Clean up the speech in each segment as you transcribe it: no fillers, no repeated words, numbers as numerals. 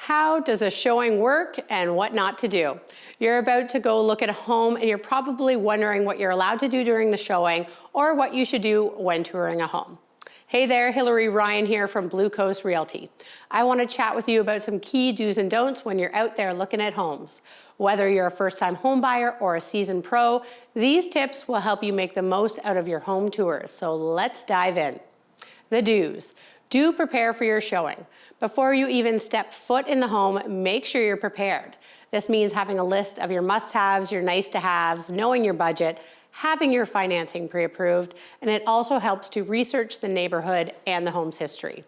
How does a showing work and what not to do? You're about to go look at a home and you're probably wondering what you're allowed to do during the showing or what you should do when touring a home. Hey there, Hillary Ryan here from Blue Coast Realty. I want to chat with you about some key do's and don'ts when you're out there looking at homes. Whether you're a first-time home buyer or a seasoned pro, these tips will help you make the most out of your home tours. So let's dive in. The do's. Do prepare for your showing. Before you even step foot in the home, make sure you're prepared. This means having a list of your must-haves, your nice-to-haves, knowing your budget, having your financing pre-approved, and it also helps to research the neighborhood and the home's history.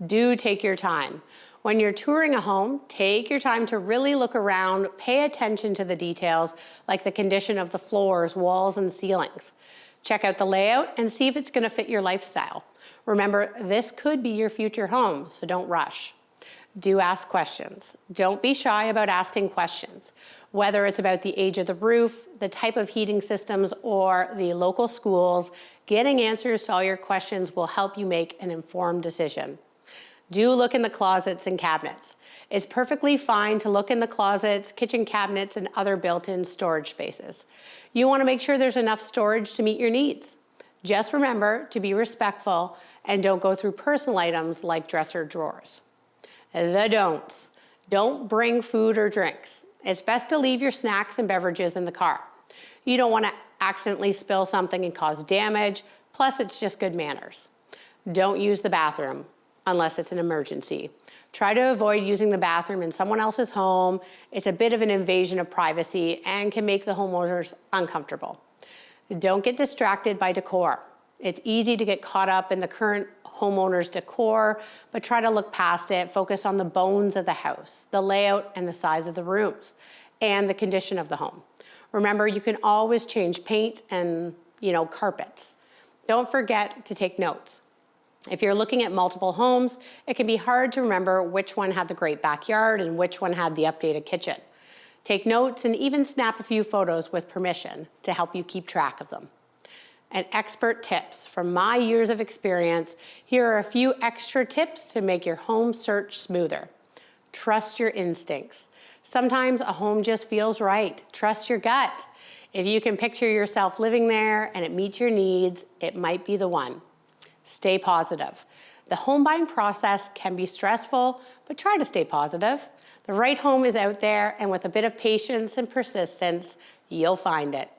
Do take your time. When you're touring a home, take your time to really look around, pay attention to the details like the condition of the floors, walls, and ceilings. Check out the layout and see if it's going to fit your lifestyle. Remember, this could be your future home, so don't rush. Do ask questions. Don't be shy about asking questions. Whether it's about the age of the roof, the type of heating systems, or the local schools, getting answers to all your questions will help you make an informed decision. Do look in the closets and cabinets. It's perfectly fine to look in the closets, kitchen cabinets, and other built-in storage spaces. You want to make sure there's enough storage to meet your needs. Just remember to be respectful and don't go through personal items like dresser drawers. The don'ts. Don't bring food or drinks. It's best to leave your snacks and beverages in the car. You don't want to accidentally spill something and cause damage, plus it's just good manners. Don't use the bathroom unless it's an emergency. Try to avoid using the bathroom in someone else's home. It's a bit of an invasion of privacy and can make the homeowners uncomfortable. Don't get distracted by decor. It's easy to get caught up in the current homeowner's decor, but try to look past it, focus on the bones of the house, the layout and the size of the rooms, and the condition of the home. Remember, you can always change paint and, carpets. Don't forget to take notes. If you're looking at multiple homes, it can be hard to remember which one had the great backyard and which one had the updated kitchen. Take notes and even snap a few photos with permission to help you keep track of them. And expert tips. From my years of experience, here are a few extra tips to make your home search smoother. Trust your instincts. Sometimes a home just feels right. Trust your gut. If you can picture yourself living there and it meets your needs, it might be the one. Stay positive. The home buying process can be stressful, but try to stay positive. The right home is out there, and with a bit of patience and persistence, you'll find it.